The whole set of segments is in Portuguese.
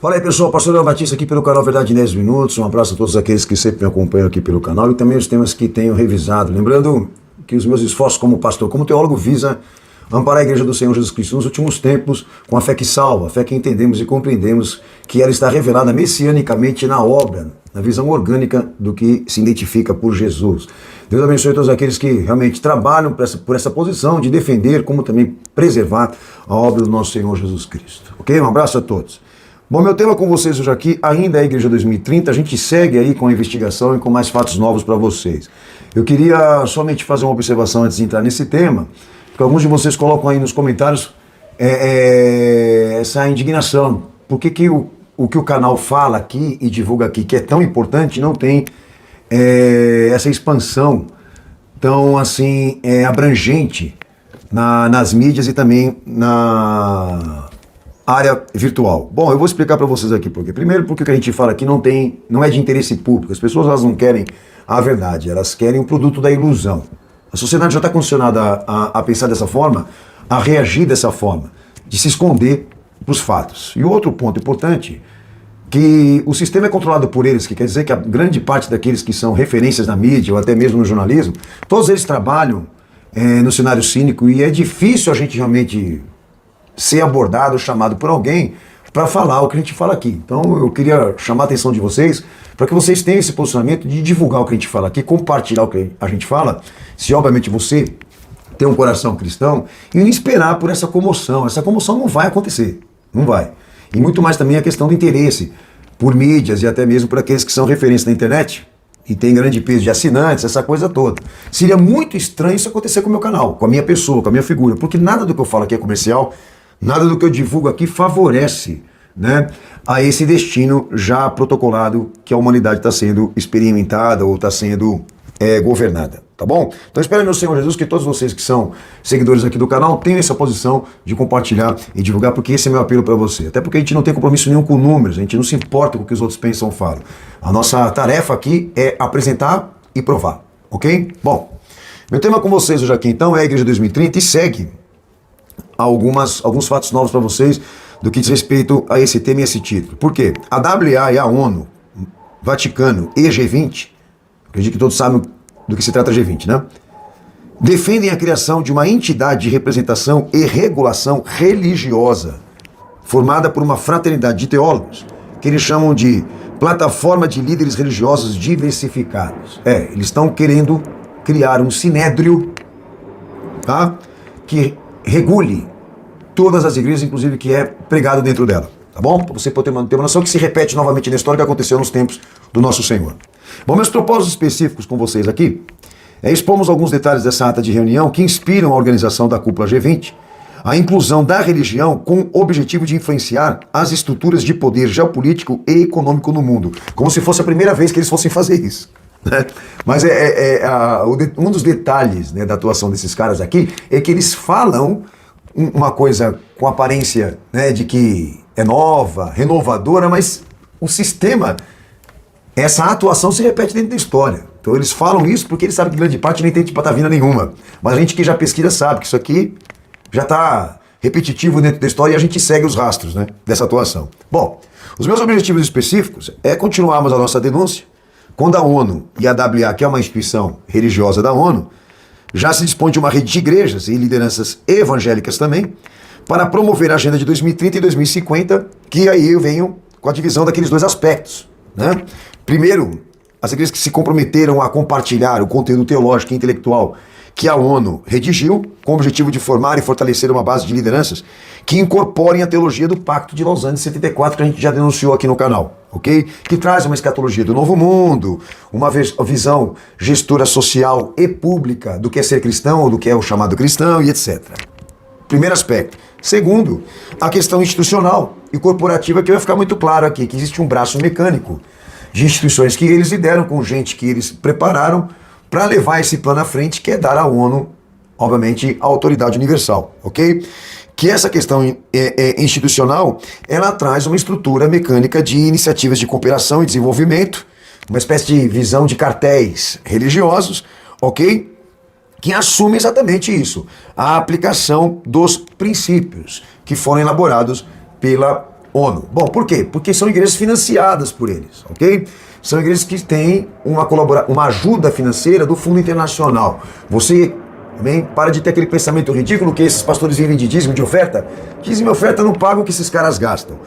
Fala aí pessoal, Pastor Léo Batista aqui pelo canal Verdade em 10 Minutos. Um abraço a todos aqueles que sempre me acompanham aqui pelo canal e também os temas que tenho revisado. Lembrando que os meus esforços como pastor, como teólogo, visa amparar a Igreja do Senhor Jesus Cristo nos últimos tempos com a fé que salva, a fé que entendemos e compreendemos que ela está revelada messianicamente na obra, na visão orgânica do que se identifica por Jesus. Deus abençoe todos aqueles que realmente trabalham por essa posição de defender, como também preservar a obra do nosso Senhor Jesus Cristo. Ok? Um abraço a todos. Bom, meu tema com vocês hoje aqui ainda é a Igreja 2030, a gente segue aí com a investigação e com mais fatos novos para vocês. Eu queria somente fazer uma observação antes de entrar nesse tema, porque alguns de vocês colocam aí nos comentários essa indignação. Por que o que o canal fala aqui e divulga aqui, que é tão importante, não tem essa expansão tão assim abrangente nas mídias e também na área virtual? Bom, eu vou explicar para vocês aqui por quê. Primeiro, porque o que a gente fala aqui não é de interesse público. As pessoas elas não querem a verdade, elas querem o produto da ilusão. A sociedade já está condicionada a pensar dessa forma, a reagir dessa forma, de se esconder dos fatos. E outro ponto importante, que o sistema é controlado por eles, que quer dizer que a grande parte daqueles que são referências na mídia ou até mesmo no jornalismo, todos eles trabalham no cenário cínico e é difícil a gente realmente ser abordado, chamado por alguém para falar o que a gente fala aqui. Então eu queria chamar a atenção de vocês para que vocês tenham esse posicionamento de divulgar o que a gente fala aqui, compartilhar o que a gente fala, se obviamente você tem um coração cristão, e não esperar por essa comoção. Essa comoção não vai acontecer, não vai. E muito mais também a questão do interesse por mídias e até mesmo por aqueles que são referência na internet e tem grande peso de assinantes, essa coisa toda. Seria muito estranho isso acontecer com o meu canal, com a minha pessoa, com a minha figura, porque nada do que eu falo aqui é comercial, nada do que eu divulgo aqui favorece, né, a esse destino já protocolado que a humanidade está sendo experimentada ou está sendo governada, tá bom? Então espero, meu Senhor Jesus, que todos vocês que são seguidores aqui do canal tenham essa posição de compartilhar e divulgar, porque esse é meu apelo para você. Até porque a gente não tem compromisso nenhum com números, a gente não se importa com o que os outros pensam ou falam. A nossa tarefa aqui é apresentar e provar, ok? Bom, meu tema com vocês hoje aqui então é a Igreja 2030 e segue alguns fatos novos para vocês do que diz respeito a esse tema e esse título. Por quê? A WA e a ONU, Vaticano e G20, acredito que todos sabem do que se trata G20, né? Defendem a criação de uma entidade de representação e regulação religiosa, formada por uma fraternidade de teólogos, que eles chamam de plataforma de líderes religiosos diversificados. Eles estão querendo criar um sinédrio, tá? Que regule todas as igrejas, inclusive que é pregado dentro dela, tá bom? Para você poder ter uma noção que se repete novamente na história que aconteceu nos tempos do nosso Senhor. Bom, meus propósitos específicos com vocês aqui expomos alguns detalhes dessa ata de reunião que inspiram a organização da cúpula G20, a inclusão da religião com o objetivo de influenciar as estruturas de poder geopolítico e econômico no mundo, como se fosse a primeira vez que eles fossem fazer isso. Mas um dos detalhes, né, da atuação desses caras aqui é que eles falam uma coisa com aparência, né, de que é nova, renovadora, mas o sistema, essa atuação se repete dentro da história. Então eles falam isso porque eles sabem que grande parte nem tem patavina nenhuma. Mas a gente que já pesquisa sabe que isso aqui já está repetitivo dentro da história e a gente segue os rastros, né, dessa atuação. Bom, os meus objetivos específicos é continuarmos a nossa denúncia quando a ONU e a WA, que é uma instituição religiosa da ONU, já se dispõe de uma rede de igrejas e lideranças evangélicas também, para promover a agenda de 2030 e 2050, que aí eu venho com a divisão daqueles dois aspectos, né? Primeiro, as igrejas que se comprometeram a compartilhar o conteúdo teológico e intelectual que a ONU redigiu, com o objetivo de formar e fortalecer uma base de lideranças que incorporem a teologia do Pacto de Lausanne de 74, que a gente já denunciou aqui no canal, ok? Que traz uma escatologia do novo mundo, uma visão gestora social e pública do que é ser cristão ou do que é o chamado cristão e etc. Primeiro aspecto. Segundo, a questão institucional e corporativa, que vai ficar muito claro aqui, que existe um braço mecânico de instituições que eles lideram com gente que eles prepararam para levar esse plano à frente, que é dar à ONU, obviamente, a autoridade universal, ok? Que essa questão institucional, ela traz uma estrutura mecânica de iniciativas de cooperação e desenvolvimento, uma espécie de visão de cartéis religiosos, ok? Que assume exatamente isso, a aplicação dos princípios que foram elaborados pela ONU. Bom, por quê? Porque são igrejas financiadas por eles, ok? São igrejas que têm uma ajuda financeira do Fundo Internacional. Você também para de ter aquele pensamento ridículo que esses pastores vivem de dízimo, de oferta. Dízimo e oferta não pagam o que esses caras gastam.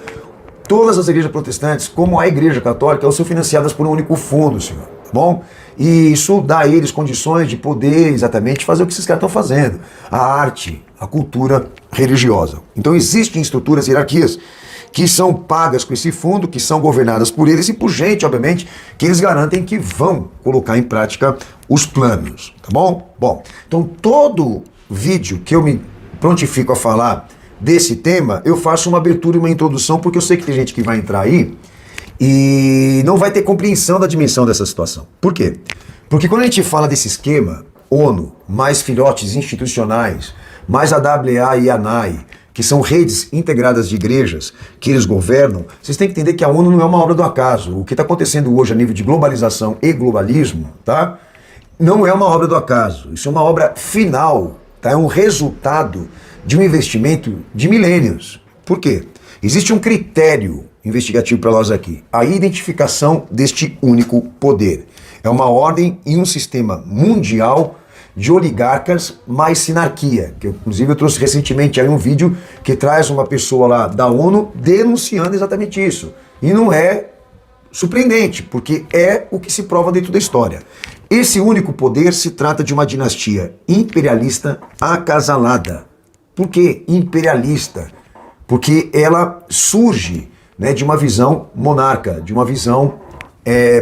Todas as igrejas protestantes, como a igreja católica, são financiadas por um único fundo, senhor. Tá bom? E isso dá a eles condições de poder exatamente fazer o que esses caras estão fazendo. A arte, a cultura religiosa. Então existem estruturas, hierarquias, que são pagas com esse fundo, que são governadas por eles e por gente, obviamente, que eles garantem que vão colocar em prática os planos, tá bom? Bom, então todo vídeo que eu me prontifico a falar desse tema, eu faço uma abertura e uma introdução, porque eu sei que tem gente que vai entrar aí e não vai ter compreensão da dimensão dessa situação. Por quê? Porque quando a gente fala desse esquema, ONU, mais filhotes institucionais, mais a AAA e a ANAI, que são redes integradas de igrejas que eles governam, vocês têm que entender que a ONU não é uma obra do acaso. O que está acontecendo hoje a nível de globalização e globalismo, tá? Não é uma obra do acaso. Isso é uma obra final, tá? É um resultado de um investimento de milênios. Por quê? Existe um critério investigativo para nós aqui, a identificação deste único poder. É uma ordem e um sistema mundial de oligarcas mais sinarquia, que inclusive eu trouxe recentemente aí um vídeo que traz uma pessoa lá da ONU denunciando exatamente isso. E não é surpreendente, porque é o que se prova dentro da história. Esse único poder se trata de uma dinastia imperialista acasalada. Por que imperialista? Porque ela surge, né, de uma visão monarca, de uma visão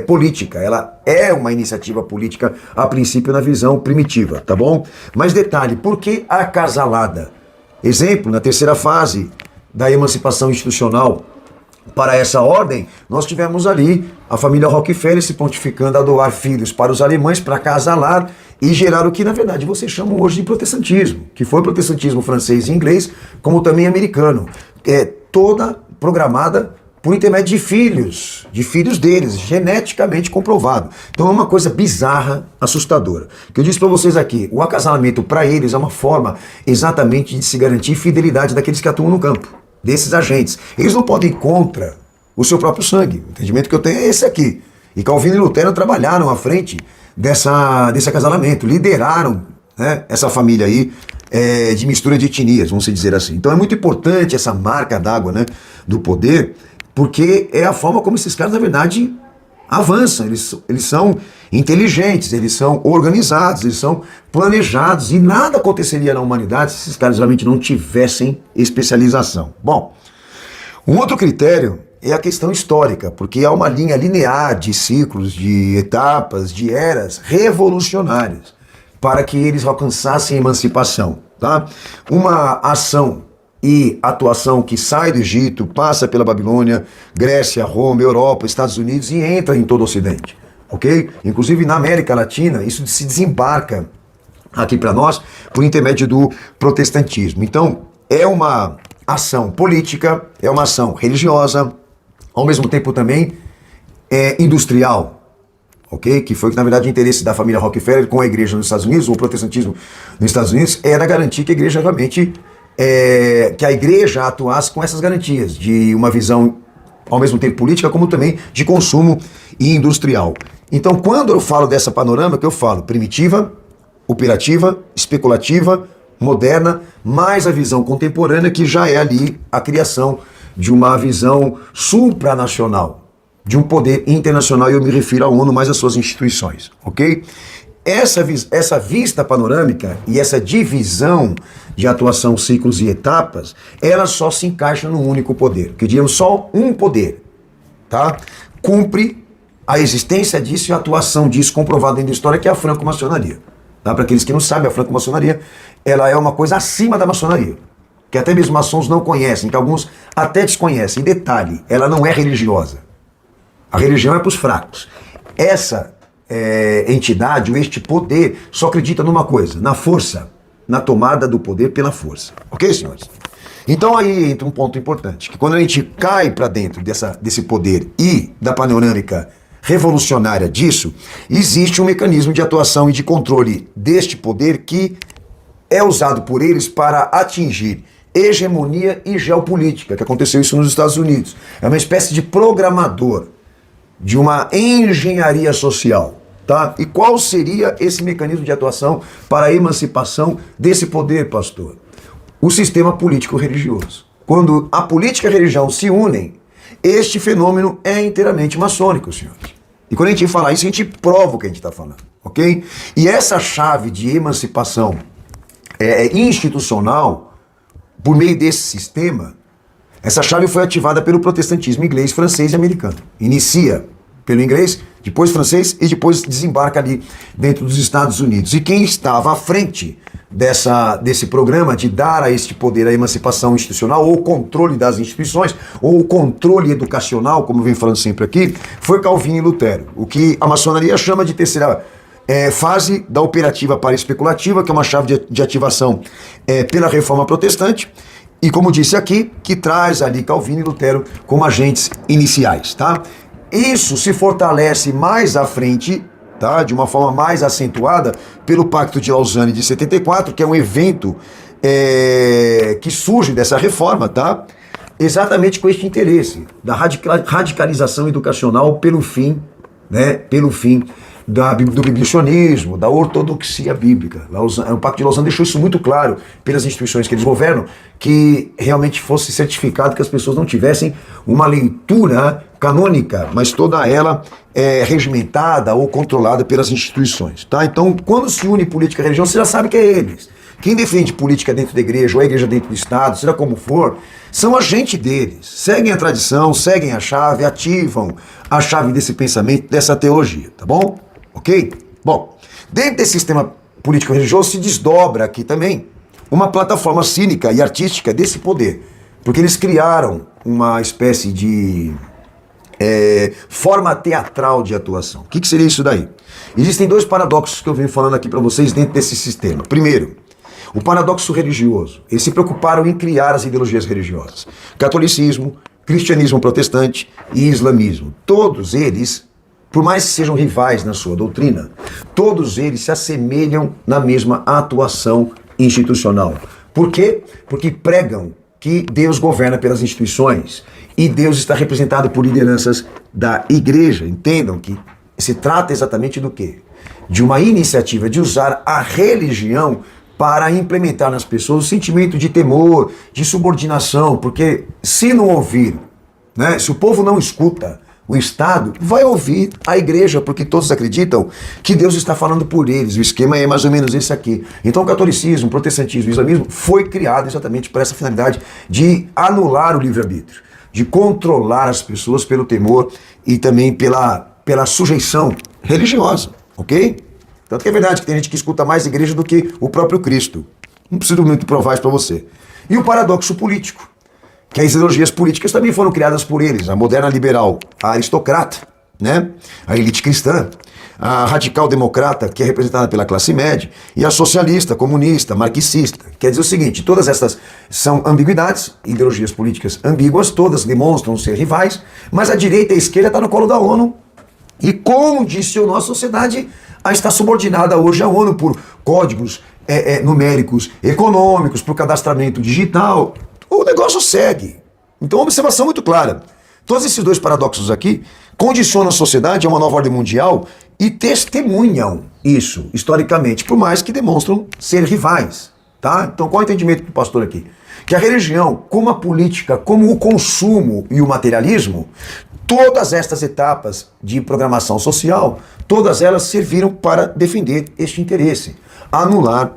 política. Ela é uma iniciativa política, a princípio, na visão primitiva, tá bom? Mas detalhe, por que acasalada? Exemplo, na terceira fase da emancipação institucional para essa ordem, nós tivemos ali a família Rockefeller se pontificando a doar filhos para os alemães para acasalar e gerar o que, na verdade, vocês chamam hoje de protestantismo, que foi o protestantismo francês e inglês, como também americano. Toda programada por intermédio de filhos deles, geneticamente comprovado. Então é uma coisa bizarra, assustadora. Que eu disse para vocês aqui, o acasalamento para eles é uma forma exatamente de se garantir fidelidade daqueles que atuam no campo, desses agentes. Eles não podem ir contra o seu próprio sangue. O entendimento que eu tenho é esse aqui. E Calvino e Lutero trabalharam à frente desse acasalamento, lideraram, né, essa família aí de mistura de etnias, vamos dizer assim. Então é muito importante essa marca d'água, né, do poder, porque é a forma como esses caras, na verdade, avançam. Eles são inteligentes, eles são organizados, eles são planejados, e nada aconteceria na humanidade se esses caras realmente não tivessem especialização. Bom, um outro critério é a questão histórica, porque há uma linha linear de ciclos, de etapas, de eras revolucionárias para que eles alcançassem a emancipação, tá? Uma ação e atuação que sai do Egito, passa pela Babilônia, Grécia, Roma, Europa, Estados Unidos e entra em todo o Ocidente, ok? Inclusive na América Latina, isso se desembarca aqui para nós por intermédio do protestantismo. Então, é uma ação política, é uma ação religiosa, ao mesmo tempo também industrial, ok? Que foi, na verdade, o interesse da família Rockefeller com a igreja nos Estados Unidos, ou o protestantismo nos Estados Unidos, era garantir que a igreja realmente que a igreja atuasse com essas garantias, de uma visão ao mesmo tempo política, como também de consumo e industrial. Então, quando eu falo dessa panorâmica, eu falo primitiva, operativa, especulativa, moderna, mais a visão contemporânea, que já é ali a criação de uma visão supranacional, de um poder internacional, e eu me refiro à ONU, mais às suas instituições, ok? Essa vista panorâmica e essa divisão de atuação, ciclos e etapas, ela só se encaixa num único poder, que diríamos só um poder, tá? Cumpre a existência disso e a atuação disso comprovada dentro da história, que é a franco-maçonaria. Tá? Para aqueles que não sabem, a franco-maçonaria, ela é uma coisa acima da maçonaria, que até mesmo maçons não conhecem, que alguns até desconhecem. Detalhe, ela não é religiosa. A religião é para os fracos. Essa entidade, ou este poder, só acredita numa coisa, na força, na tomada do poder pela força. Ok, senhores? Então aí entra um ponto importante, que quando a gente cai para dentro desse poder e da panorâmica revolucionária disso, existe um mecanismo de atuação e de controle deste poder que é usado por eles para atingir hegemonia e geopolítica, que aconteceu isso nos Estados Unidos. É uma espécie de programador de uma engenharia social. Tá? E qual seria esse mecanismo de atuação para a emancipação desse poder, pastor? O sistema político-religioso. Quando a política e a religião se unem, este fenômeno é inteiramente maçônico, senhores. E quando a gente fala isso, a gente prova o que a gente está falando, ok? E essa chave de emancipação institucional, por meio desse sistema, essa chave foi ativada pelo protestantismo inglês, francês e americano. Inicia pelo inglês, depois francês e depois desembarca ali dentro dos Estados Unidos. E quem estava à frente desse programa de dar a este poder a emancipação institucional, ou o controle das instituições, ou o controle educacional, como eu venho falando sempre aqui, foi Calvino e Lutero. O que a maçonaria chama de terceira fase da operativa para a especulativa, que é uma chave de ativação pela reforma protestante, e como disse aqui, que traz ali Calvino e Lutero como agentes iniciais, tá? Isso se fortalece mais à frente, tá? De uma forma mais acentuada, pelo Pacto de Lausanne de 74, que é um evento que surge dessa reforma, tá? Exatamente com este interesse da radicalização educacional pelo fim do biblicionismo, da ortodoxia bíblica. O Pacto de Lausanne deixou isso muito claro pelas instituições que eles governam, que realmente fosse certificado que as pessoas não tivessem uma leitura canônica, mas toda ela regimentada ou controlada pelas instituições. Tá? Então, quando se une política e religião, você já sabe que é eles. Quem defende política dentro da igreja, ou a igreja dentro do Estado, seja como for, são agentes deles. Seguem a tradição, seguem a chave, ativam a chave desse pensamento, dessa teologia, tá bom? Ok? Bom, dentro desse sistema político-religioso se desdobra aqui também uma plataforma cínica e artística desse poder, porque eles criaram uma espécie de forma teatral de atuação. O que seria isso daí? Existem dois paradoxos que eu venho falando aqui para vocês dentro desse sistema. Primeiro, o paradoxo religioso. Eles se preocuparam em criar as ideologias religiosas. Catolicismo, cristianismo protestante e islamismo. Todos eles, por mais que sejam rivais na sua doutrina, todos eles se assemelham na mesma atuação institucional. Por quê? Porque pregam que Deus governa pelas instituições e Deus está representado por lideranças da igreja. Entendam que se trata exatamente do quê? De uma iniciativa de usar a religião para implementar nas pessoas o sentimento de temor, de subordinação, porque se não ouvir, né, se o povo não escuta, o Estado vai ouvir a igreja, porque todos acreditam que Deus está falando por eles. O esquema é mais ou menos esse aqui. Então o catolicismo, o protestantismo, o islamismo foi criado exatamente para essa finalidade de anular o livre-arbítrio, de controlar as pessoas pelo temor e também pela sujeição religiosa, ok? Tanto que é verdade que tem gente que escuta mais a igreja do que o próprio Cristo. Não preciso muito provar isso para você. E o paradoxo político, que as ideologias políticas também foram criadas por eles. A moderna liberal, a aristocrata, né? A elite cristã, a radical democrata, que é representada pela classe média, e a socialista, comunista, marxista. Quer dizer o seguinte, todas essas são ambiguidades, ideologias políticas ambíguas, todas demonstram ser rivais, mas a direita e a esquerda estão no colo da ONU e condicionou a sociedade a estar subordinada hoje à ONU por códigos numéricos, econômicos, por cadastramento digital. O negócio segue. Então, uma observação muito clara. Todos esses dois paradoxos aqui condicionam a sociedade a uma nova ordem mundial e testemunham isso, historicamente, por mais que demonstram ser rivais. Tá? Então, qual é o entendimento do pastor aqui? Que a religião, como a política, como o consumo e o materialismo, todas estas etapas de programação social, todas elas serviram para defender este interesse, anular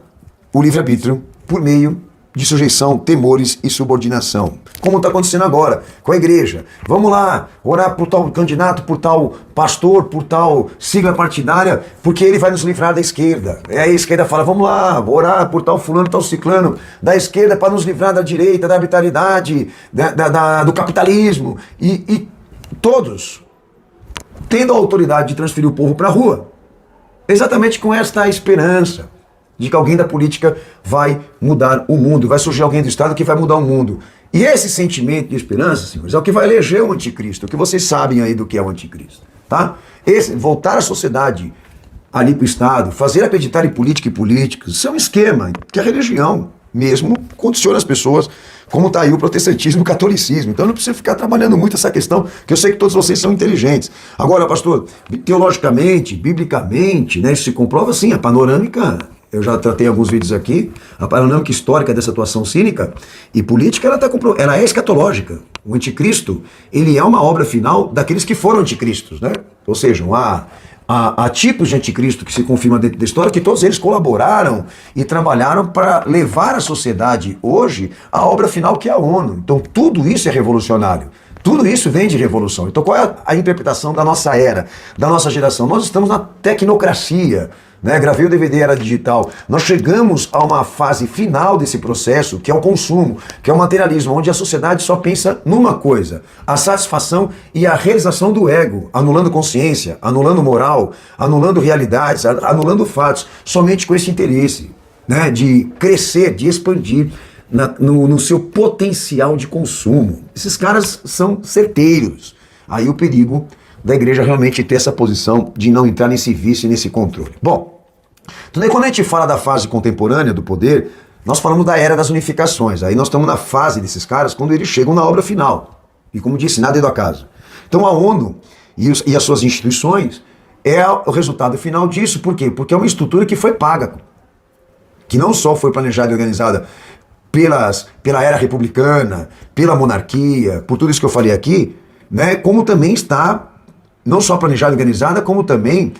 o livre-arbítrio por meio de sujeição, temores e subordinação. Como está acontecendo agora com a igreja. Vamos lá, orar por tal candidato, por tal pastor, por tal sigla partidária, porque ele vai nos livrar da esquerda. Aí a esquerda fala, vamos lá, orar por tal fulano, tal ciclano, da esquerda para nos livrar da direita, da arbitrariedade, do capitalismo. E todos tendo a autoridade de transferir o povo para a rua. Exatamente com esta esperança de que alguém da política vai mudar o mundo, vai surgir alguém do Estado que vai mudar o mundo. E esse sentimento de esperança, senhores, é o que vai eleger o anticristo, o que vocês sabem aí do que é o anticristo, tá? Voltar a sociedade ali para o Estado, fazer acreditar em política e políticos, isso é um esquema que é a religião mesmo condiciona as pessoas, como está aí o protestantismo e o catolicismo. Então não precisa ficar trabalhando muito essa questão, que eu sei que todos vocês são inteligentes. Agora, pastor, teologicamente, biblicamente, né, isso se comprova sim, a panorâmica, eu já tratei alguns vídeos aqui, a panorâmica histórica dessa atuação cínica e política, ela é escatológica. O anticristo, ele é uma obra final daqueles que foram anticristos, né? Ou seja, há tipos de anticristo que se confirma dentro da história, que todos eles colaboraram e trabalharam para levar a sociedade hoje à obra final que é a ONU. Então tudo isso é revolucionário. Tudo isso vem de revolução. Então qual é a interpretação da nossa era, da nossa geração? Nós estamos na tecnocracia, né? Gravei o DVD, era digital. Nós chegamos a uma fase final desse processo, que é o consumo, que é o materialismo, onde a sociedade só pensa numa coisa, a satisfação e a realização do ego, anulando consciência, anulando moral, anulando realidades, anulando fatos, somente com esse interesse, né, de crescer, de expandir no seu potencial de consumo. Esses caras são certeiros. Aí o perigo da igreja realmente ter essa posição de não entrar nesse vício e nesse controle. Bom, então, quando a gente fala da fase contemporânea do poder, nós falamos da era das unificações. Aí nós estamos na fase desses caras quando eles chegam na obra final. E como disse, nada é do acaso. Então a ONU e as suas instituições é o resultado final disso. Por quê? Porque é uma estrutura que foi paga, que não só foi planejada e organizada pela era republicana, pela monarquia, por tudo isso que eu falei aqui, né, como também está não só planejada e organizada, como também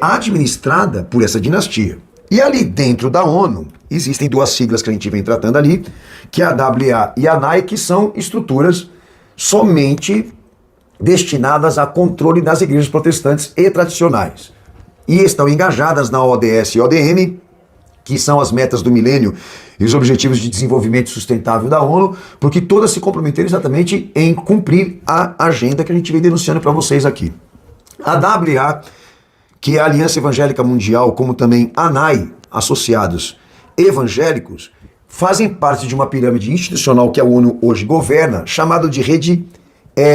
administrada por essa dinastia. E ali dentro da ONU, existem duas siglas que a gente vem tratando ali, que é a WA e a ANAI, que são estruturas somente destinadas a controle das igrejas protestantes e tradicionais. E estão engajadas na ODS e ODM, que são as metas do milênio e os objetivos de desenvolvimento sustentável da ONU, porque todas se comprometeram exatamente em cumprir a agenda que a gente vem denunciando para vocês aqui. A WA, que é a Aliança Evangélica Mundial, como também a ANAI, associados evangélicos, fazem parte de uma pirâmide institucional que a ONU hoje governa, chamada de Rede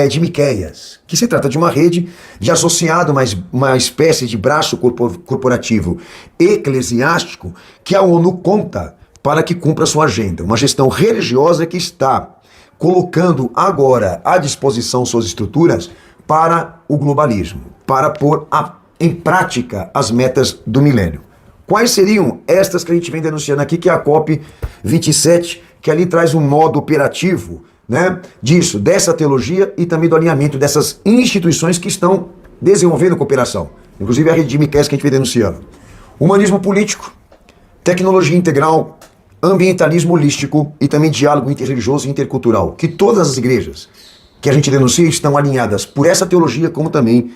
de Miqueias, que se trata de uma rede de associado, mas uma espécie de braço corporativo eclesiástico que a ONU conta para que cumpra sua agenda. Uma gestão religiosa que está colocando agora à disposição suas estruturas para o globalismo, para pôr em prática as metas do milênio. Quais seriam estas que a gente vem denunciando aqui, que é a COP27, que ali traz um modo operativo, né, disso, dessa teologia e também do alinhamento dessas instituições que estão desenvolvendo cooperação. Inclusive a rede de Miqueias que a gente vem denunciando. Humanismo político, tecnologia integral, ambientalismo holístico e também diálogo interreligioso e intercultural. Que todas as igrejas que a gente denuncia estão alinhadas por essa teologia, como também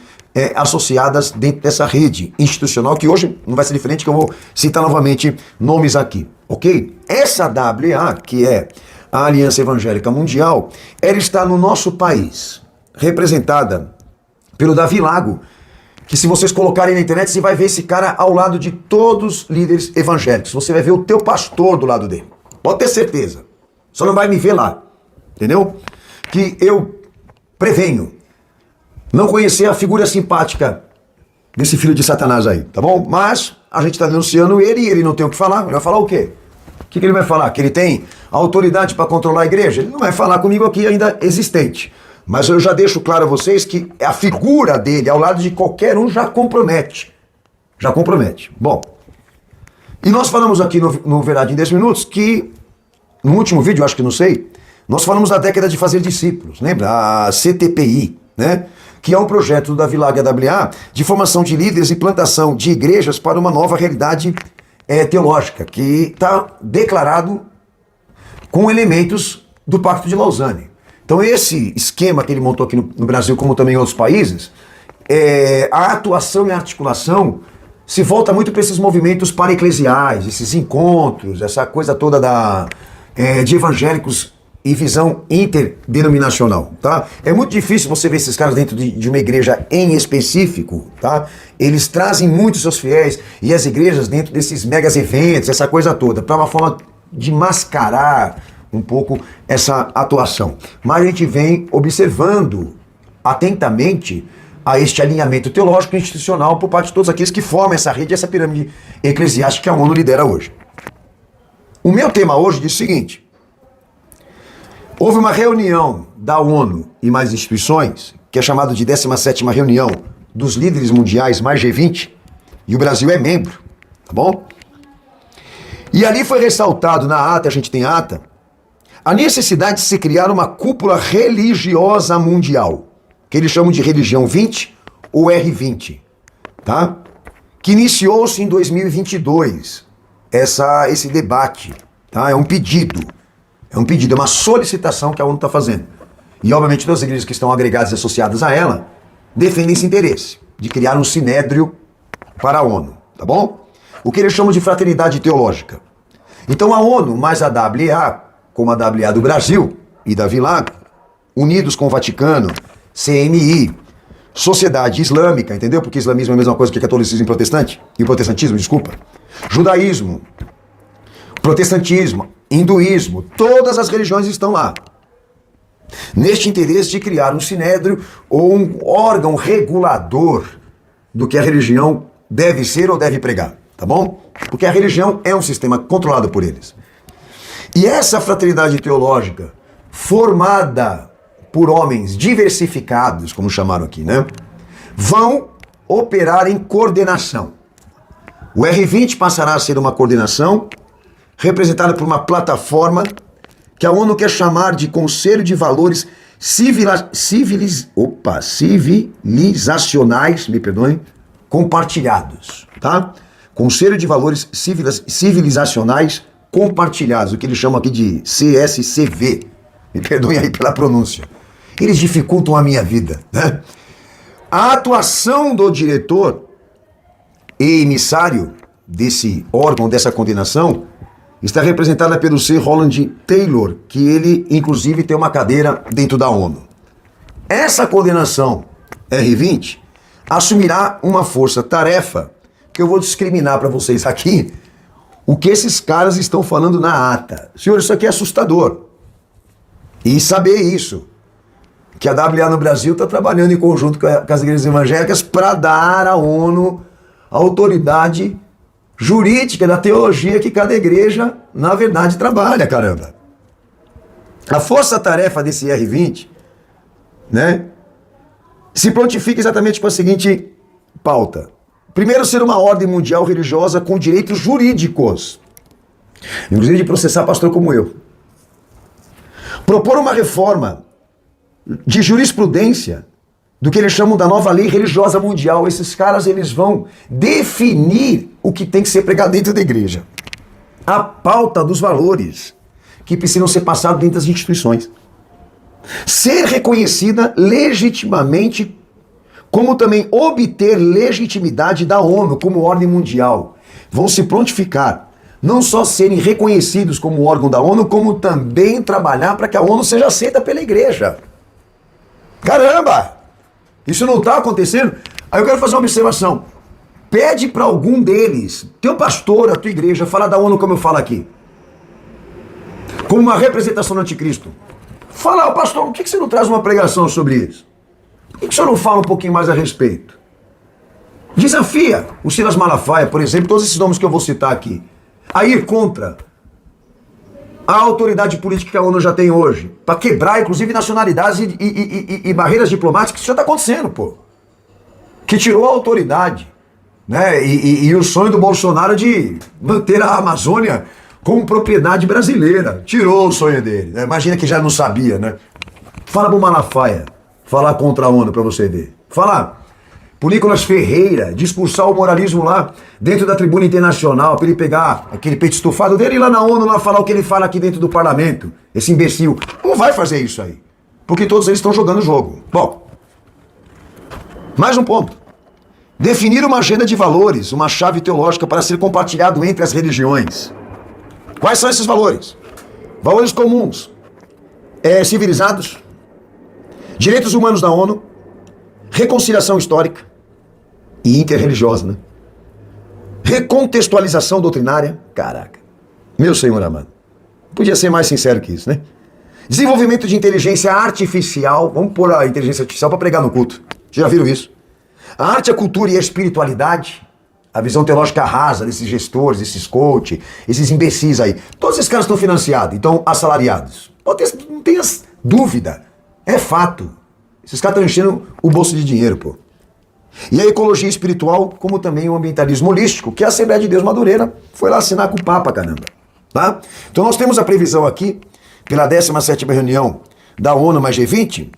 associadas dentro dessa rede institucional, que hoje não vai ser diferente, que eu vou citar novamente nomes aqui, ok? Essa WA, que é a Aliança Evangélica Mundial, ela está no nosso país, representada pelo Davi Lago, que se vocês colocarem na internet, você vai ver esse cara ao lado de todos os líderes evangélicos. Você vai ver o teu pastor do lado dele. Pode ter certeza. Só não vai me ver lá. Entendeu? Que eu prevenho não conhecer a figura simpática desse filho de Satanás aí, tá bom? Mas a gente está denunciando ele e ele não tem o que falar. Ele vai falar o quê? O que ele vai falar? Que ele tem autoridade para controlar a igreja? Ele não vai falar comigo aqui ainda existente. Mas eu já deixo claro a vocês que a figura dele ao lado de qualquer um já compromete. Já compromete. Bom, e nós falamos aqui no Verdade em 10 Minutos que, no último vídeo, acho que não sei, nós falamos da década de fazer discípulos, lembra? A CTPI, né? Que é um projeto do Davi Lago e WA de formação de líderes e plantação de igrejas para uma nova realidade teológica, que está declarado com elementos do Pacto de Lausanne. Então esse esquema que ele montou aqui no Brasil, como também em outros países, a atuação e a articulação se volta muito para esses movimentos para-eclesiais, esses encontros, essa coisa toda de evangélicos e visão interdenominacional, tá? É muito difícil você ver esses caras dentro de uma igreja em específico, tá? Eles trazem muito seus fiéis e as igrejas dentro desses megas eventos, essa coisa toda, para uma forma de mascarar um pouco essa atuação. Mas a gente vem observando atentamente a este alinhamento teológico e institucional por parte de todos aqueles que formam essa rede, essa pirâmide eclesiástica que a ONU lidera hoje. O meu tema hoje diz o seguinte: houve uma reunião da ONU e mais instituições, que é chamado de 17ª reunião dos líderes mundiais mais G20, e o Brasil é membro, tá bom? E ali foi ressaltado na ata, a gente tem ata, a necessidade de se criar uma cúpula religiosa mundial, que eles chamam de Religião 20 ou R20, tá? Que iniciou-se em 2022, esse debate, tá? É um pedido, é uma solicitação que a ONU está fazendo. E obviamente todas as igrejas que estão agregadas e associadas a ela defendem esse interesse de criar um sinédrio para a ONU, tá bom? O que eles chamam de fraternidade teológica. Então a ONU mais a WA, como a WA do Brasil e da Vilago, unidos com o Vaticano, CNI, Sociedade Islâmica, entendeu? Porque islamismo é a mesma coisa que catolicismo e protestante, e protestantismo, desculpa. Judaísmo, protestantismo, hinduísmo, todas as religiões estão lá. Neste interesse de criar um sinédrio ou um órgão regulador do que a religião deve ser ou deve pregar, tá bom? Porque a religião é um sistema controlado por eles. E essa fraternidade teológica, formada por homens diversificados, como chamaram aqui, né? Vão operar em coordenação. O R20 passará a ser uma coordenação representada por uma plataforma que a ONU quer chamar de Conselho de Valores Civilizacionais, me perdoem, compartilhados, tá? Conselho de Valores Civilizacionais Compartilhados, o que eles chamam aqui de CSCV. Me perdoem aí pela pronúncia. Eles dificultam a minha vida, né? A atuação do diretor e emissário desse órgão, dessa coordenação, está representada pelo Sir Roland Taylor, que ele, inclusive, tem uma cadeira dentro da ONU. Essa coordenação R20 assumirá uma força-tarefa que eu vou discriminar para vocês aqui o que esses caras estão falando na ata. Senhor, isso aqui é assustador. E saber isso, que a WA no Brasil está trabalhando em conjunto com as igrejas evangélicas para dar à ONU a autoridade jurídica da teologia que cada igreja, na verdade, trabalha, caramba. A força-tarefa desse R20, né, se prontifica exatamente com a seguinte pauta. Primeiro, ser uma ordem mundial religiosa com direitos jurídicos, inclusive de processar pastor como eu. Propor uma reforma de jurisprudência do que eles chamam da nova lei religiosa mundial. Esses caras, eles vão definir o que tem que ser pregado dentro da igreja. A pauta dos valores que precisam ser passados dentro das instituições. Ser reconhecida legitimamente, como também obter legitimidade da ONU como ordem mundial. Vão se prontificar, não só serem reconhecidos como órgão da ONU, como também trabalhar para que a ONU seja aceita pela igreja. Caramba! Isso não está acontecendo? Aí eu quero fazer uma observação. Pede para algum deles, teu pastor, a tua igreja, falar da ONU como eu falo aqui. Como uma representação do anticristo. Fala, pastor, por que você não traz uma pregação sobre isso? Por que o senhor não fala um pouquinho mais a respeito? Desafia o Silas Malafaia, por exemplo, todos esses nomes que eu vou citar aqui, a ir contra a autoridade política que a ONU já tem hoje, para quebrar, inclusive, nacionalidades e barreiras diplomáticas. Isso já está acontecendo, pô. Que tirou a autoridade, né? E o sonho do Bolsonaro de manter a Amazônia como propriedade brasileira. Tirou o sonho dele, né? Imagina que já não sabia, né? Fala pro Malafaia falar contra a ONU para você ver. Fala pro Nicolas Ferreira discursar o moralismo lá dentro da tribuna internacional, para ele pegar aquele peito estufado dele e ir lá na ONU lá falar o que ele fala aqui dentro do parlamento. Esse imbecil não vai fazer isso aí, porque todos eles estão jogando o jogo. Bom, mais um ponto. Definir uma agenda de valores, uma chave teológica para ser compartilhado entre as religiões. Quais são esses valores? Valores comuns, civilizados, direitos humanos da ONU, reconciliação histórica e interreligiosa, né? Recontextualização doutrinária. Caraca, meu Senhor amado, podia ser mais sincero que isso, né? Desenvolvimento de inteligência artificial. Vamos pôr a inteligência artificial para pregar no culto. Já viram isso? A arte, a cultura e a espiritualidade. A visão teológica rasa desses gestores, esses coach, esses imbecis aí. Todos esses caras estão financiados, então assalariados. Não tenha dúvida. É fato. Esses caras estão enchendo o bolso de dinheiro, pô. E a ecologia espiritual, como também o ambientalismo holístico, que a Assembleia de Deus Madureira foi lá assinar com o Papa, caramba. Tá? Então nós temos a previsão aqui, pela 17ª reunião da ONU mais G20,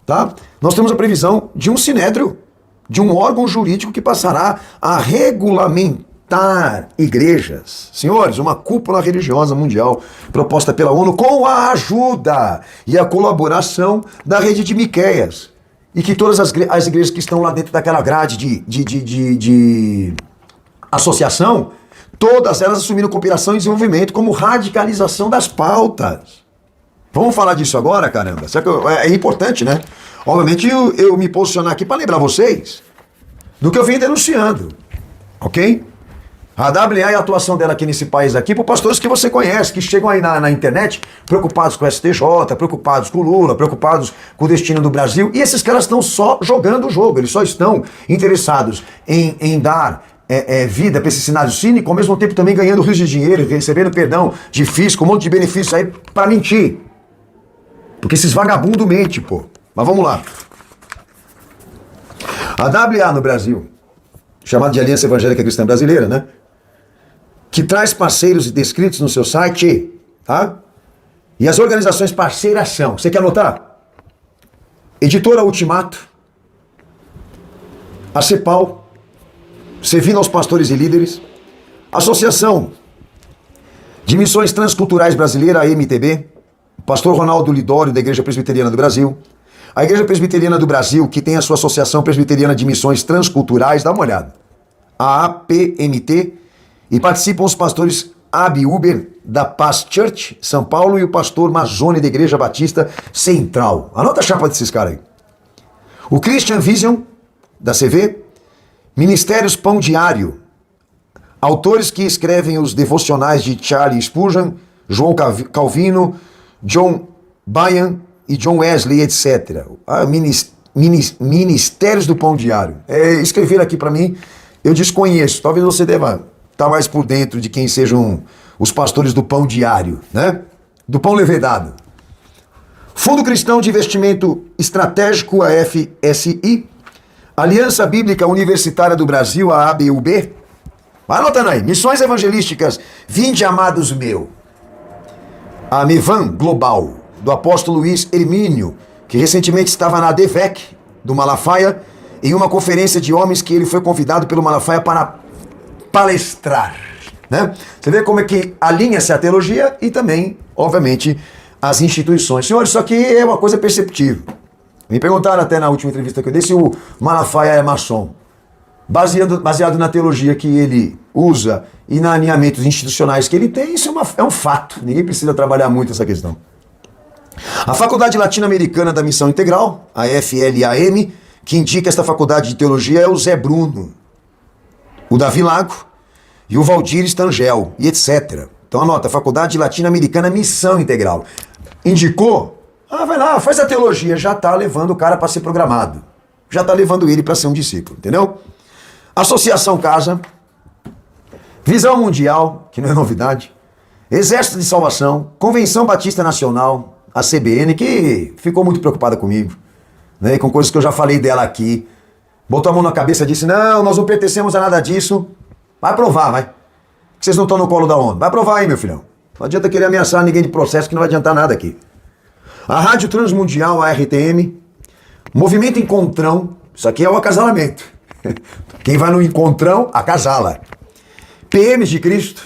tá? Nós temos a previsão de um sinédrio, de um órgão jurídico que passará a regulamentar igrejas. Senhores, uma cúpula religiosa mundial proposta pela ONU com a ajuda e a colaboração da rede de Miqueias. E que todas as igrejas que estão lá dentro daquela grade de associação, todas elas assumiram cooperação e desenvolvimento como radicalização das pautas. Vamos falar disso agora, caramba? É importante, né? Obviamente eu me posicionar aqui para lembrar vocês do que eu venho denunciando, ok? A WA e a atuação dela aqui nesse país aqui, por pastores que você conhece, que chegam aí na internet preocupados com o STJ, preocupados com o Lula, preocupados com o destino do Brasil, e esses caras estão só jogando o jogo, eles só estão interessados em dar vida para esse cenário cínico, ao mesmo tempo também ganhando rios de dinheiro, recebendo perdão de fisco, um monte de benefícios aí para mentir. Porque esses vagabundos mentem, pô. Mas vamos lá. A WA no Brasil, chamada de Aliança Evangélica Cristã Brasileira, né? Que traz parceiros descritos no seu site, tá? E as organizações parceiras são, você quer anotar? Editora Ultimato, a CEPAL, Servindo aos Pastores e Líderes, Associação de Missões Transculturais Brasileira, a MTB, Pastor Ronaldo Lidório, da Igreja Presbiteriana do Brasil, a Igreja Presbiteriana do Brasil, que tem a sua Associação Presbiteriana de Missões Transculturais, dá uma olhada, a APMT, e participam os pastores Abi Uber, da Paz Church, São Paulo, e o pastor Mazzoni, da Igreja Batista Central. Anota a chapa desses caras aí. O Christian Vision, da CV, Ministérios Pão Diário, autores que escrevem os devocionais de Charles Spurgeon, João Calvino, John Bunyan e John Wesley, etc. Ministérios do Pão Diário. Escrever aqui para mim, eu desconheço. Talvez você deva estar mais por dentro de quem sejam os pastores do Pão Diário, né? Do Pão Levedado. Fundo Cristão de Investimento Estratégico, a FSI. Aliança Bíblica Universitária do Brasil, a ABUB. Vai anotando aí. Missões Evangelísticas, Vinde Amados Meu. A Mevan Global, do apóstolo Luiz Hermínio, que recentemente estava na DEVEC, do Malafaia, em uma conferência de homens que ele foi convidado pelo Malafaia para palestrar. Né? Você vê como é que alinha-se a teologia e também, obviamente, as instituições. Senhor, isso aqui é uma coisa perceptível. Me perguntaram até na última entrevista que eu dei se o Malafaia é maçom. Baseado na teologia que ele usa e na alinhamentos institucionais que ele tem, isso é um fato. Ninguém precisa trabalhar muito essa questão. A Faculdade Latino-Americana da Missão Integral, a FLAM, que indica esta faculdade de teologia é o Zé Bruno, o Davi Lago e o Valdir Stangel, e etc. Então anota, Faculdade Latino-Americana Missão Integral. Indicou? Vai lá, faz a teologia, já está levando o cara para ser programado. Já está levando ele para ser um discípulo, entendeu? Associação Casa, Visão Mundial, que não é novidade, Exército de Salvação, Convenção Batista Nacional, a CBN, que ficou muito preocupada comigo, né, com coisas que eu já falei dela aqui, botou a mão na cabeça e disse, não, nós não pertencemos a nada disso, vai provar, vai, que vocês não estão no colo da ONU, vai provar aí, meu filhão, não adianta querer ameaçar ninguém de processo que não vai adiantar nada aqui. A Rádio Transmundial, a RTM, Movimento Encontrão, isso aqui é o acasalamento. Quem vai no encontrão, acasala. PMs de Cristo,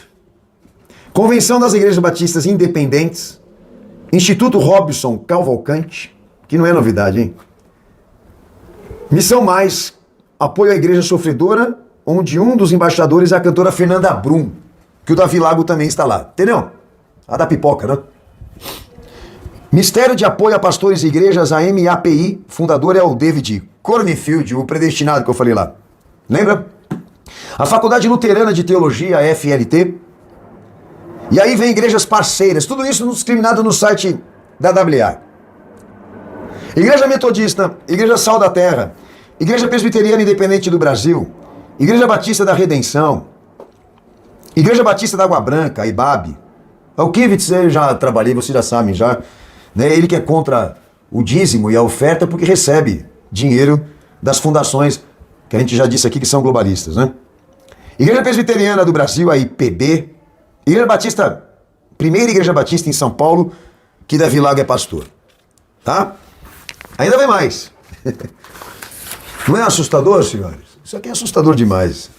Convenção das Igrejas Batistas Independentes, Instituto Robson Cavalcante, que não é novidade, hein? Missão Mais, apoio à Igreja Sofredora, onde um dos embaixadores é a cantora Fernanda Brum, que o Davi Lago também está lá. Entendeu? A da pipoca, né? Mistério de Apoio a Pastores e Igrejas, a MAPI, fundador é o David Cornfield, o predestinado que eu falei lá. Lembra? A Faculdade Luterana de Teologia, a FLT. E aí vem igrejas parceiras, tudo isso discriminado no site da WA. Igreja Metodista, Igreja Sal da Terra, Igreja Presbiteriana Independente do Brasil, Igreja Batista da Redenção, Igreja Batista da Água Branca, a IBAB. O Kivitz, eu já trabalhei, vocês já sabem, já. Né? Ele que é contra o dízimo e a oferta porque recebe dinheiro das fundações, que a gente já disse aqui que são globalistas, né? Igreja Presbiteriana do Brasil, a IPB. Igreja Batista, primeira Igreja Batista em São Paulo, que Davi Lago é pastor. Tá? Ainda vem mais. Não é assustador, senhores? Isso aqui é assustador demais.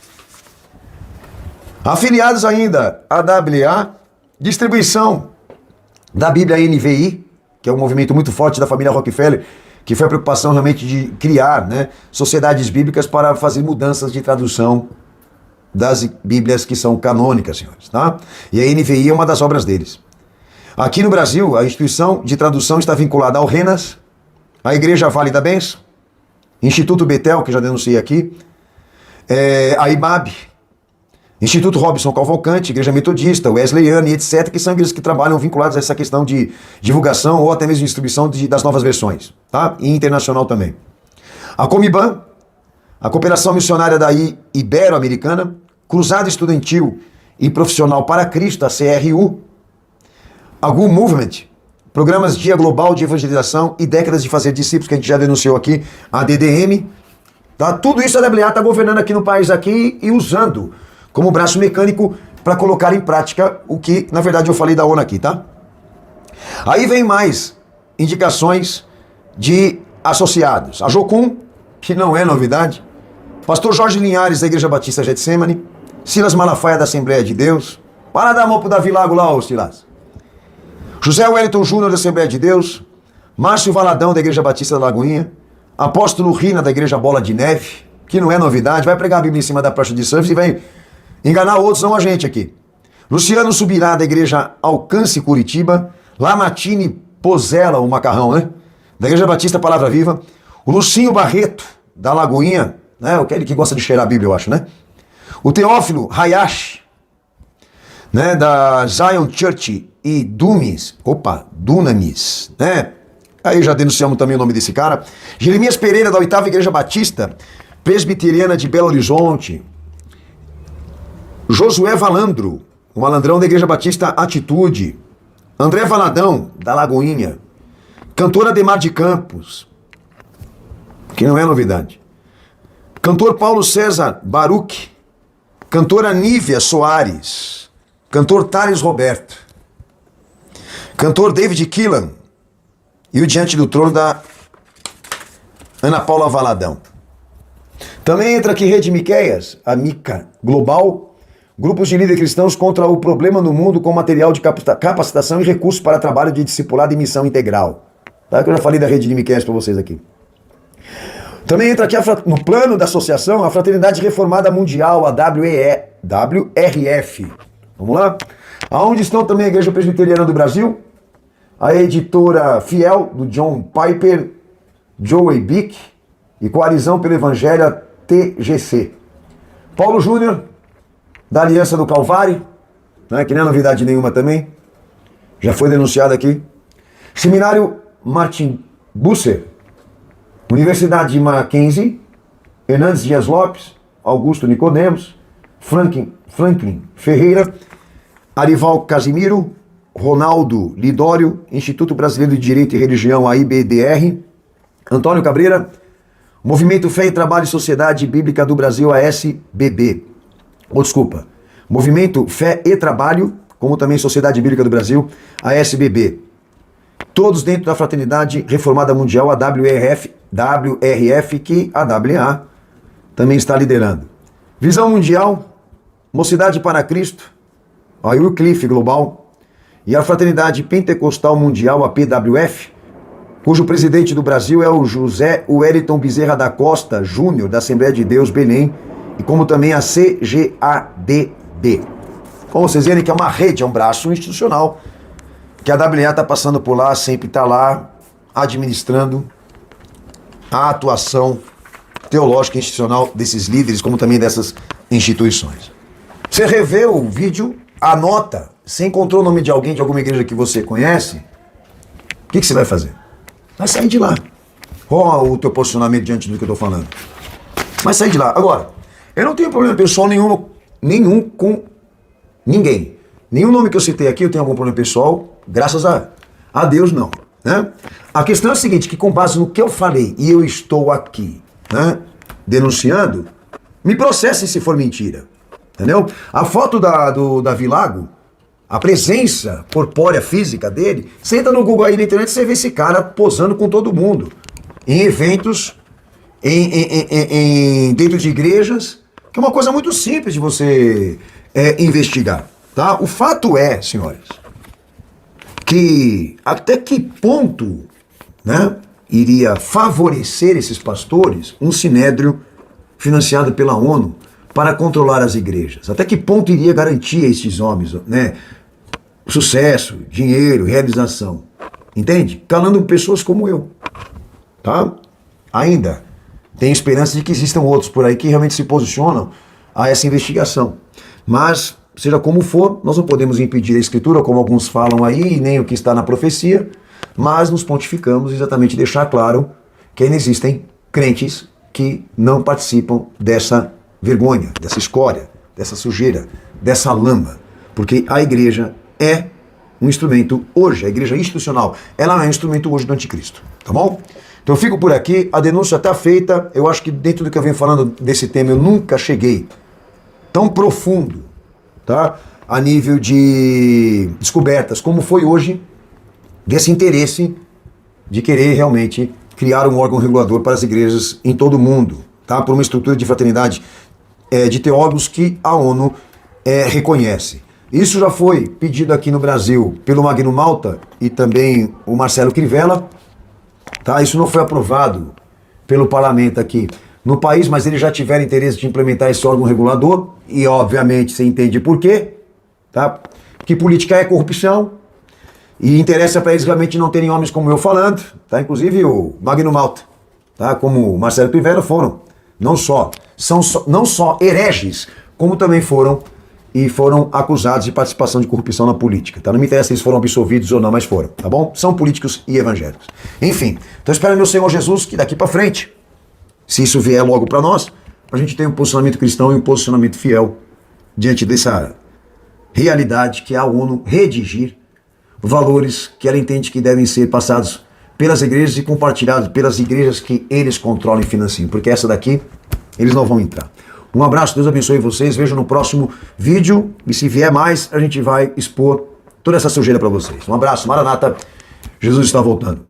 Afiliados ainda à AWA, distribuição da Bíblia NVI, que é um movimento muito forte da família Rockefeller, que foi a preocupação realmente de criar, né, sociedades bíblicas para fazer mudanças de tradução das Bíblias que são canônicas, senhores. Tá? E a NVI é uma das obras deles. Aqui no Brasil, a instituição de tradução está vinculada ao RENAS, a Igreja Vale da Benção, Instituto Betel, que já denunciei aqui, a IBAB, Instituto Robson Cavalcante, Igreja Metodista, Wesleyana e etc., que são igrejas que trabalham vinculadas a essa questão de divulgação ou até mesmo distribuição das novas versões, tá? E internacional também. A Comiban, a Cooperação Missionária da Ibero-Americana, Cruzada Estudantil e Profissional para Cristo, a CRU, a GU Movement, Programas Dia Global de Evangelização e Décadas de Fazer Discípulos, que a gente já denunciou aqui, a DDM, tá? Tudo isso a WA está governando aqui no país aqui e usando como braço mecânico para colocar em prática o que, na verdade, eu falei da ONU aqui, tá? Aí vem mais indicações de associados. A Jocum, que não é novidade, Pastor Jorge Linhares, da Igreja Batista Getsemane, Silas Malafaia, da Assembleia de Deus, para dar a mão pro Davi Lago lá, ô Silas. José Wellington Júnior, da Assembleia de Deus, Márcio Valadão, da Igreja Batista da Lagoinha, Apóstolo Rina, da Igreja Bola de Neve, que não é novidade, vai pregar a Bíblia em cima da prancha de surf e vai enganar outros, não a gente aqui. Luciano Subirá, da Igreja Alcance Curitiba, Lamartine Pozella, o macarrão, né? Da Igreja Batista Palavra Viva, o Lucinho Barreto, da Lagoinha, né? Aquele que gosta de cheirar a Bíblia, eu acho, né? O Teófilo Hayashi, né? Da Zion Church e Dunamis, né? Aí já denunciamos também o nome desse cara. Jeremias Pereira, da 8ª Igreja Batista Presbiteriana de Belo Horizonte. Josué Valandro, o malandrão da Igreja Batista Atitude. André Valadão, da Lagoinha. Cantora Ademar de Campos, que não é novidade. Cantor Paulo César Baruch. Cantora Nívia Soares. Cantor Thales Roberto. Cantor David Killan. E o Diante do Trono da Ana Paula Valadão. Também entra aqui Rede Miqueias, a Mica Global. Grupos de líderes cristãos contra o problema no mundo com material de capacitação e recursos para trabalho de discipulado e missão integral. Tá? Que eu já falei da Rede de Miqueias para vocês aqui. Também entra aqui no plano da associação a Fraternidade Reformada Mundial, a WRF. Vamos lá? Aonde estão também a Igreja Presbiteriana do Brasil, a Editora Fiel, do John Piper, Joey Bick e Coalizão pelo Evangelho, TGC. Paulo Júnior, da Aliança do Calvário, né, que não é novidade nenhuma também, já foi denunciado aqui. Seminário Martin Busser, Universidade de Mackenzie, Hernandes Dias Lopes, Augusto Nicodemos, Franklin Ferreira, Arival Casimiro, Ronaldo Lidório, Instituto Brasileiro de Direito e Religião, a IBDR, Antônio Cabreira, Movimento Fé e Trabalho e Sociedade Bíblica do Brasil, a SBB. Movimento Fé e Trabalho, como também Sociedade Bíblica do Brasil, a SBB. Todos dentro da Fraternidade Reformada Mundial, a WRF, que a WA também está liderando. Visão Mundial, Mocidade para Cristo, a Wycliffe Global, e a Fraternidade Pentecostal Mundial, a PWF, cujo presidente do Brasil é o José Wellington Bezerra da Costa Júnior, da Assembleia de Deus Belém, e como também a CGADB. Como vocês verem que é uma rede, é um braço institucional, que a WA está passando por lá, sempre está lá, administrando a atuação teológica e institucional desses líderes, como também dessas instituições. Você revê o vídeo, anota, você encontrou o nome de alguém, de alguma igreja que você conhece, o que você vai fazer? Vai sair de lá. Qual o teu posicionamento diante do que eu estou falando? Vai sair de lá. Agora, Eu não tenho problema pessoal nenhum com ninguém. Nenhum nome que eu citei aqui eu tenho algum problema pessoal, graças a Deus não. Né? A questão é a seguinte, que com base no que eu falei e eu estou aqui, né, denunciando, me processem se for mentira. Entendeu? A foto do Davi Lago, a presença corpórea física dele, você entra no Google aí na internet e você vê esse cara posando com todo mundo. Em eventos, dentro de igrejas, que é uma coisa muito simples de você investigar. Tá? O fato é, senhores, que até que ponto, né, iria favorecer esses pastores um sinédrio financiado pela ONU para controlar as igrejas? Até que ponto iria garantir a esses homens, né, sucesso, dinheiro, realização? Entende? Calando pessoas como eu. Tá? Ainda tem esperança de que existam outros por aí que realmente se posicionam a essa investigação. Mas, seja como for, nós não podemos impedir a escritura, como alguns falam aí, nem o que está na profecia, mas nos pontificamos exatamente deixar claro que ainda existem crentes que não participam dessa vergonha, dessa escória, dessa sujeira, dessa lama, porque a igreja é um instrumento hoje, a igreja institucional, ela é um instrumento hoje do anticristo, tá bom? Então eu fico por aqui, a denúncia está feita, eu acho que dentro do que eu venho falando desse tema, eu nunca cheguei tão profundo, tá? A nível de descobertas, como foi hoje, desse interesse de querer realmente criar um órgão regulador para as igrejas em todo o mundo, tá? Por uma estrutura de fraternidade de teólogos que a ONU reconhece. Isso já foi pedido aqui no Brasil pelo Magno Malta e também o Marcelo Crivella, tá? Isso não foi aprovado pelo parlamento aqui no país, mas eles já tiveram interesse de implementar esse órgão regulador e, obviamente, você entende por quê, tá? Que política é corrupção e interessa para eles realmente não terem homens como eu falando, tá? Inclusive o Magno Malta, tá? Como o Marcelo Crivella foram, não só hereges, como também foram acusados de participação de corrupção na política, tá? Não me interessa se eles foram absolvidos ou não, mas foram, tá bom? São políticos e evangélicos. Enfim, então espero meu Senhor Jesus que daqui para frente, se isso vier logo para nós, a gente tenha um posicionamento cristão e um posicionamento fiel diante dessa realidade que é a ONU redigir valores que ela entende que devem ser passados pelas igrejas e compartilhados pelas igrejas que eles controlam e financiam, porque essa daqui eles não vão entrar. Um abraço, Deus abençoe vocês, vejo no próximo vídeo e se vier mais, a gente vai expor toda essa sujeira para vocês. Um abraço, Maranata, Jesus está voltando.